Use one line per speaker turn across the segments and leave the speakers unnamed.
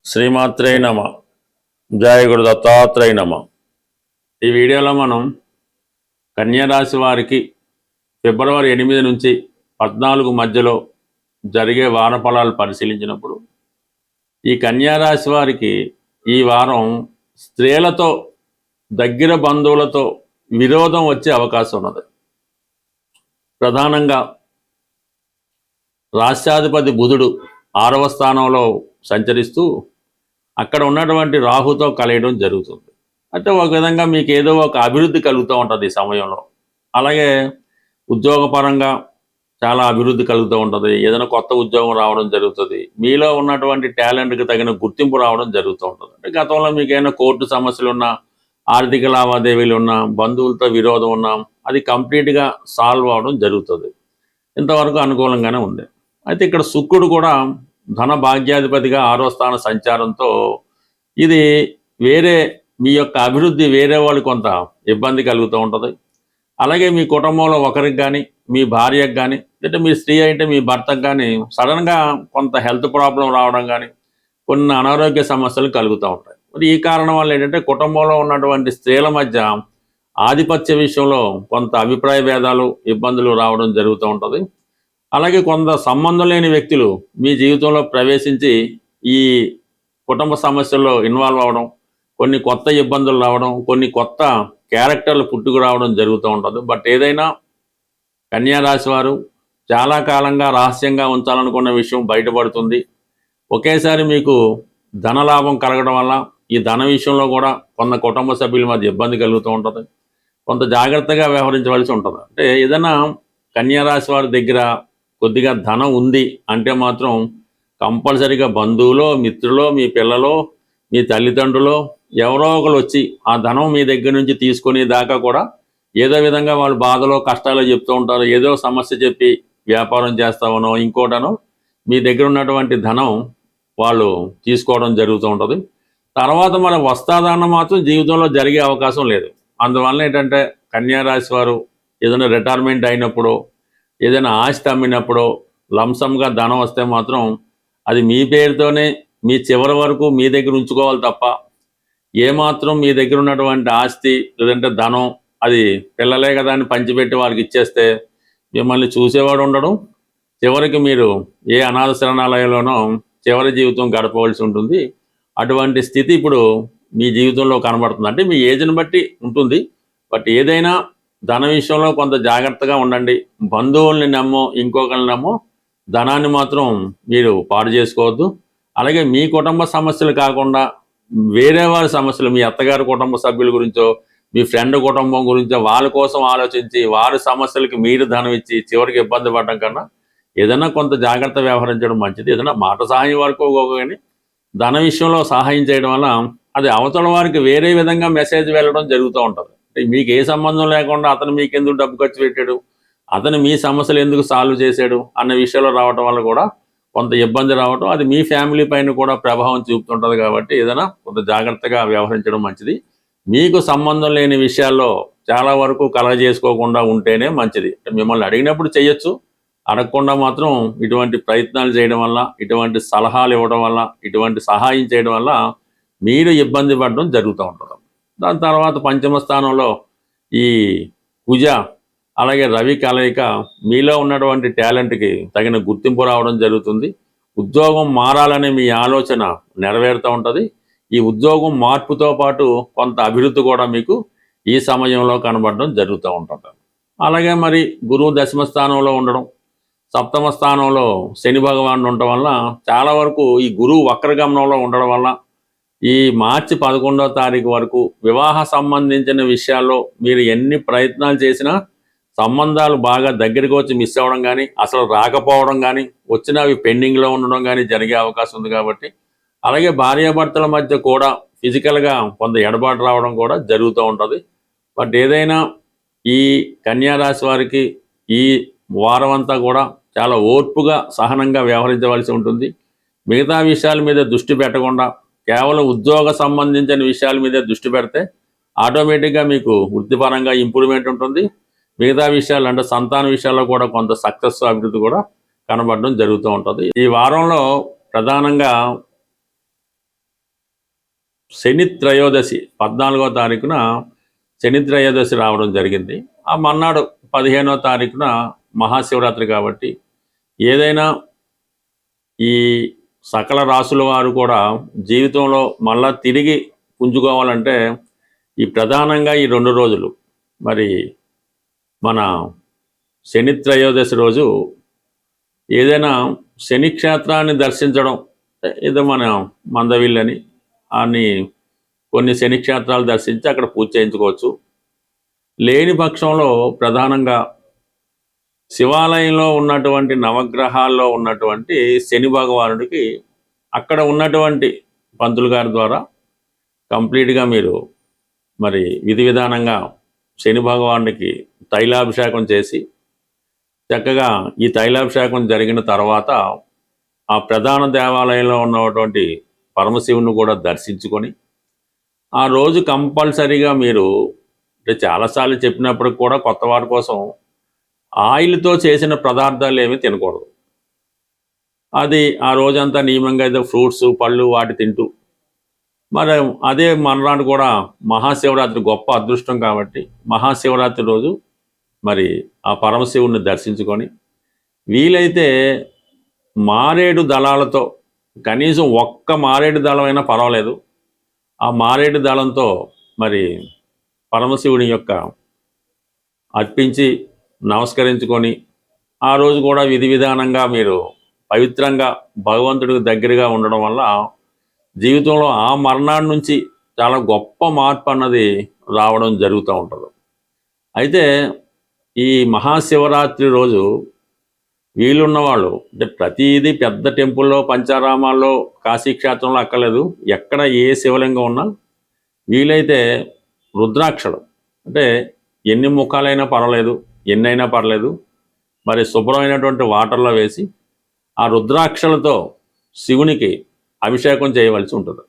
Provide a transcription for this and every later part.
శ్రీమాత్రే నమ. జయ గురు దత్తాత్రేయ నమ. ఈ వీడియోలో మనం కన్యారాశి వారికి ఫిబ్రవరి 8 నుంచి 14 మధ్యలో జరిగే వార ఫలాలు పరిశీలించినప్పుడు ఈ కన్యారాశి వారికి ఈ వారం స్త్రీలతో, దగ్గర బంధువులతో విరోధం వచ్చే అవకాశం ఉన్నది. ప్రధానంగా రాష్ట్రాధిపతి బుధుడు 6వ స్థానంలో సంచరిస్తూ అక్కడ ఉన్నటువంటి రాహుతో కలయడం జరుగుతుంది. అంటే ఒక విధంగా మీకు ఏదో ఒక అభివృద్ధి కలుగుతూ ఉంటుంది ఈ సమయంలో. అలాగే ఉద్యోగపరంగా చాలా అభివృద్ధి కలుగుతూ ఉంటుంది. ఏదైనా కొత్త ఉద్యోగం రావడం జరుగుతుంది. మీలో ఉన్నటువంటి టాలెంట్కి తగిన గుర్తింపు రావడం జరుగుతూ ఉంటుంది. అంటే గతంలో మీకు ఏమైనా కోర్టు సమస్యలు ఉన్నా, ఆర్థిక లావాదేవీలు ఉన్నా, బంధువులతో విరోధం ఉన్నా అది కంప్లీట్గా సాల్వ్ అవడం జరుగుతుంది. ఇంతవరకు అనుకూలంగానే ఉంది. అయితే ఇక్కడ శుక్రుడు కూడా ధన భాగ్యాధిపతిగా 6వ స్థాన సంచారంతో ఇది మీ యొక్క అభివృద్ధి వేరే వాళ్ళు కొంత ఇబ్బంది కలుగుతూ ఉంటుంది. అలాగే మీ కుటుంబంలో ఒకరికి కానీ, మీ భార్యకు కానీ, అంటే మీ స్త్రీ అయితే మీ భర్తకు కానీ సడన్గా కొంత హెల్త్ ప్రాబ్లం రావడం కానీ, కొన్ని అనారోగ్య సమస్యలు కలుగుతూ ఉంటాయి. మరి ఈ కారణం వల్ల ఏంటంటే కుటుంబంలో ఉన్నటువంటి స్త్రీల మధ్య ఆధిపత్య విషయంలో కొంత అభిప్రాయ భేదాలు, ఇబ్బందులు రావడం జరుగుతూ ఉంటుంది. అలాగే కొంత సంబంధం లేని వ్యక్తులు మీ జీవితంలో ప్రవేశించి ఈ కుటుంబ సమస్యల్లో ఇన్వాల్వ్ అవ్వడం, కొన్ని కొత్త ఇబ్బందులు రావడం, కొన్ని కొత్త క్యారెక్టర్లు పుట్టుకు రావడం జరుగుతూ ఉంటుంది. బట్ ఏదైనా కన్యారాశి వారు చాలా కాలంగా రహస్యంగా ఉంచాలనుకున్న విషయం బయటపడుతుంది. ఒకేసారి మీకు ధనలాభం కలగడం వల్ల ఈ ధన విషయంలో కూడా కొంత కుటుంబ సభ్యుల మధ్య ఇబ్బంది కలుగుతూ ఉంటుంది. కొంత జాగ్రత్తగా వ్యవహరించవలసి ఉంటుంది. అంటే ఏదైనా కన్యారాశి వారి దగ్గర కొద్దిగా ధనం ఉంది అంటే మాత్రం కంపల్సరీగా బంధువులో, మిత్రులో, మీ పిల్లలో, మీ తల్లిదండ్రులో ఎవరో ఒకరు వచ్చి ఆ ధనం మీ దగ్గర నుంచి తీసుకునే దాకా కూడా ఏదో విధంగా వాళ్ళు బాధలో, కష్టాలు చెప్తూ ఉంటారు. ఏదో సమస్య చెప్పి వ్యాపారం చేస్తామనో ఇంకోటనో మీ దగ్గర ఉన్నటువంటి ధనం వాళ్ళు తీసుకోవడం జరుగుతూ ఉంటుంది. తర్వాత మన వస్తాదన్న మాత్రం జీవితంలో జరిగే అవకాశం లేదు. అందువల్ల ఏంటంటే కన్యారాశి వారు ఏదైనా రిటైర్మెంట్ అయినప్పుడు, ఏదైనా ఆస్తి అమ్మినప్పుడు లంసంగా ధనం వస్తే మాత్రం అది మీ పేరుతోనే మీ చివరి వరకు మీ దగ్గర ఉంచుకోవాలి తప్ప ఏమాత్రం మీ దగ్గర ఉన్నటువంటి ఆస్తి లేదంటే ధనం అది పిల్లలే కదా అని పంచిపెట్టి వారికి ఇచ్చేస్తే మిమ్మల్ని చూసేవాడు ఉండడం, చివరికి మీరు ఏ అనాథ శరణాలయంలోనో చివరి జీవితం గడపవలసి ఉంటుంది. అటువంటి స్థితి ఇప్పుడు మీ జీవితంలో కనబడుతుంది. అంటే మీ ఏజ్ని బట్టి ఉంటుంది. బట్ ఏదైనా ధన విషయంలో కొంత జాగ్రత్తగా ఉండండి. బంధువుల్ని నమ్మో, ఇంకొకరిని నమ్మో ధనాన్ని మాత్రం మీరు పాడు చేసుకోవద్దు. అలాగే మీ కుటుంబ సమస్యలు కాకుండా వేరే వారి సమస్యలు, మీ అత్తగారి కుటుంబ సభ్యుల గురించో, మీ ఫ్రెండ్ కుటుంబం గురించో వాళ్ళ కోసం ఆలోచించి వారి సమస్యలకి మీరు ధనం ఇచ్చి చివరికి ఇబ్బంది పడడం కన్నా ఏదైనా కొంత జాగ్రత్త వ్యవహరించడం మంచిది. ఏదైనా మాట సహాయం వరకు కానీ ధన విషయంలో సహాయం చేయడం వల్ల అది అవతల వారికి వేరే విధంగా మెసేజ్ వెళ్ళడం జరుగుతూ ఉంటుంది. మీకు ఏ సంబంధం లేకుండా అతను మీకెందుకు డబ్బు ఖర్చు పెట్టాడు, అతను మీ సమస్యలు ఎందుకు సాల్వ్ చేశాడు అన్న విషయంలో రావడం వల్ల కూడా కొంత ఇబ్బంది రావడం, అది మీ ఫ్యామిలీ పైన కూడా ప్రభావం చూపుతుంటుంది. కాబట్టి ఏదైనా కొంత జాగ్రత్తగా వ్యవహరించడం మంచిది. మీకు సంబంధం లేని విషయాల్లో చాలా వరకు కలగజేసుకోకుండా ఉంటేనే మంచిది. మిమ్మల్ని అడిగినప్పుడు చేయొచ్చు, అడగకుండా మాత్రం ఇటువంటి ప్రయత్నాలు చేయడం వల్ల, ఇటువంటి సలహాలు ఇవ్వడం వల్ల, ఇటువంటి సహాయం చేయడం వల్ల మీరు ఇబ్బంది పడడం జరుగుతూ ఉంటుంది. దాని తర్వాత పంచమ స్థానంలో ఈ కుజ అలాగే రవి కలయిక మీలో ఉన్నటువంటి టాలెంట్కి తగిన గుర్తింపు రావడం జరుగుతుంది. ఉద్యోగం మారాలనే మీ ఆలోచన నెరవేరుతూ ఉంటుంది. ఈ ఉద్యోగం మార్పుతో పాటు కొంత అభివృద్ధి కూడా మీకు ఈ సమయంలో కనబడడం జరుగుతూ ఉంటుంది. అలాగే మరి గురువు దశమ స్థానంలో ఉండడం, సప్తమ స్థానంలో శని భగవానుడు ఉండటం వల్ల చాలా వరకు ఈ గురువు వక్రగమనంలో ఉండడం వల్ల ఈ మార్చి 11వ తారీఖు వరకు వివాహ సంబంధించిన విషయాల్లో మీరు ఎన్ని ప్రయత్నాలు చేసినా సంబంధాలు బాగా దగ్గరికి వచ్చి మిస్ అవ్వడం కానీ, అసలు రాకపోవడం కానీ, వచ్చినవి పెండింగ్లో ఉండడం కానీ జరిగే అవకాశం ఉంది. కాబట్టి అలాగే భార్యాభర్తల మధ్య కూడా ఫిజికల్గా కొంత ఎడబాటు రావడం కూడా జరుగుతూ ఉంటుంది. బట్ ఏదైనా ఈ కన్యారాశి వారికి ఈ వారం అంతా కూడా చాలా ఓర్పుగా, సహనంగా వ్యవహరించవలసి ఉంటుంది. మిగతా విషయాల మీద దృష్టి పెట్టకుండా కేవలం ఉద్యోగ సంబంధించిన విషయాల మీదే దృష్టి పెడితే ఆటోమేటిక్గా మీకు వృత్తిపరంగా ఇంప్రూవ్మెంట్ ఉంటుంది. మిగతా విషయాలు అంటే సంతాన విషయాల్లో కూడా కొంత సక్సెస్, అభివృద్ధి కూడా కనబడడం జరుగుతూ ఉంటుంది. ఈ వారంలో ప్రధానంగా శని త్రయోదశి 14వ తారీఖున శని త్రయోదశి రావడం జరిగింది. ఆ మన్నాడు 15వ తారీఖున మహాశివరాత్రి కాబట్టి ఏదైనా ఈ సకల రాసుల వారు కూడా జీవితంలో మళ్ళా తిరిగి పుంజుకోవాలంటే ఈ ప్రధానంగా ఈ 2 రోజులు మరి మన శని త్రయోదశి రోజు ఏదైనా శని క్షేత్రాన్ని దర్శించడం, ఏదో మన మందవిల్లని అని కొన్ని శని క్షేత్రాలు దర్శించి అక్కడ పూజ చేయించుకోవచ్చు. లేని పక్షంలో ప్రధానంగా శివాలయంలో ఉన్నటువంటి నవగ్రహాల్లో ఉన్నటువంటి శని భగవానుడికి అక్కడ ఉన్నటువంటి పంతులు గారి ద్వారా కంప్లీట్గా మీరు మరి విధి విధానంగా శని భగవానుడికి తైలాభిషేకం చేసి చక్కగా ఈ తైలాభిషేకం జరిగిన తర్వాత ఆ ప్రధాన దేవాలయంలో ఉన్నటువంటి పరమశివుని కూడా దర్శించుకొని ఆ రోజు కంపల్సరీగా మీరు అంటే చాలాసార్లు చెప్పినప్పటికి కూడా కొత్త వారి కోసం ఆయిల్తో చేసిన పదార్థాలు ఏమీ తినకూడదు. అది ఆ రోజంతా నియమంగా ఏదో ఫ్రూట్స్ పళ్ళు వాటి తింటూ మరి అదే మర్నాడు కూడా మహాశివరాత్రి గొప్ప అదృష్టం కాబట్టి మహాశివరాత్రి రోజు మరి ఆ పరమశివుణ్ణి దర్శించుకొని వీలైతే మారేడు దళాలతో కనీసం ఒక్క మారేడు దళమైనా పర్వాలేదు, ఆ మారేడు దళంతో మరి పరమశివుని యొక్క అర్పించి నమస్కరించుకొని ఆ రోజు కూడా విధి విధానంగా మీరు పవిత్రంగా భగవంతుడికి దగ్గరగా ఉండడం వల్ల జీవితంలో ఆ మర్నాడు నుంచి చాలా గొప్ప మార్పు అన్నది రావడం జరుగుతూ ఉంటుంది. అయితే ఈ మహాశివరాత్రి రోజు వీలున్న వాళ్ళు అంటే ప్రతిదీ పెద్ద టెంపుల్లో పంచారామాల్లో కాశీక్షేత్రంలో అక్కర్లేదు, ఎక్కడ ఏ శివలింగం ఉన్నా వీలైతే రుద్రాక్షలు అంటే ఎన్ని ముఖాలైనా పర్వాలేదు, ఎన్నైనా పర్లేదు, మరి శుభ్రమైనటువంటి వాటర్లో వేసి ఆ రుద్రాక్షలతో శివునికి అభిషేకం చేయవలసి ఉంటుంది.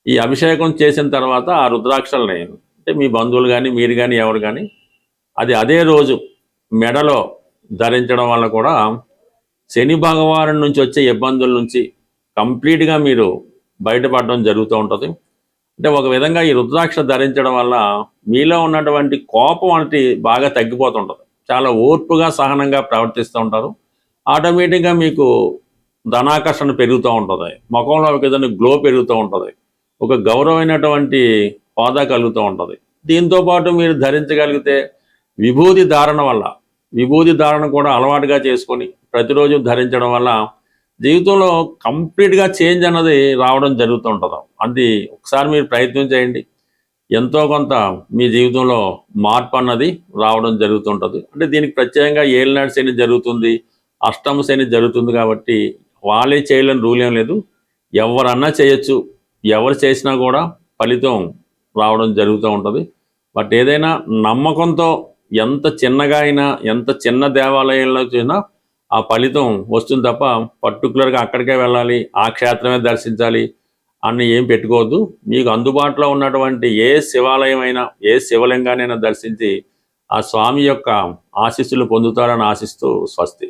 ఈ అభిషేకం చేసిన తర్వాత ఆ రుద్రాక్షల్ని అంటే మీ బంధువులు కానీ మీరు కానీ ఎవరు కానీ అది అదే రోజు మెడలో ధరించడం వల్ల కూడా శని భగవాను నుంచి వచ్చే ఇబ్బందుల నుంచి కంప్లీట్గా మీరు బయటపడడం జరుగుతూ ఉంటుంది. అంటే ఒక విధంగా ఈ రుద్రాక్ష ధరించడం వల్ల మీలో ఉన్నటువంటి కోపం అనేది బాగా తగ్గిపోతుంటుంది, చాలా ఓర్పుగా సహనంగా ప్రవర్తిస్తూ ఉంటారు. ఆటోమేటిక్గా మీకు ధనాకర్షణ పెరుగుతూ ఉంటుంది, ముఖంలో ఒక విధంగా గ్లో పెరుగుతూ ఉంటుంది, ఒక గౌరవమైనటువంటి హోదా కలుగుతూ ఉంటుంది. దీంతోపాటు మీరు ధరించగలిగితే విభూతి ధారణ వల్ల విభూతి ధారణ కూడా అలవాటుగా చేసుకొని ప్రతిరోజు ధరించడం వల్ల జీవితంలో కంప్లీట్గా చేంజ్ అన్నది రావడం జరుగుతూ ఉంటుంది. అది ఒకసారి మీరు ప్రయత్నం చేయండి, ఎంతో కొంత మీ జీవితంలో మార్పు అన్నది రావడం జరుగుతుంటుంది. అంటే దీనికి ప్రత్యేకంగా ఏలినాడు శని జరుగుతుంది, అష్టమ శని జరుగుతుంది కాబట్టి వాళ్ళే చేయలేని రూల్ ఏం లేదు, ఎవరన్నా చేయొచ్చు, ఎవరు చేసినా కూడా ఫలితం రావడం జరుగుతూ ఉంటుంది. బట్ ఏదైనా నమ్మకంతో ఎంత చిన్నగా అయినా ఎంత చిన్న దేవాలయంలో చేసినా ఆ ఫలితం వస్తుంది తప్ప పర్టికులర్గా అక్కడికే వెళ్ళాలి, ఆ క్షేత్రమే దర్శించాలి అని ఏం పెట్టుకోవద్దు. మీకు అందుబాటులో ఉన్నటువంటి ఏ శివాలయం అయినా ఏ శివలింగానైనా దర్శించి ఆ స్వామి యొక్క ఆశీస్సులు పొందుతారని ఆశిస్తూ స్వస్తి.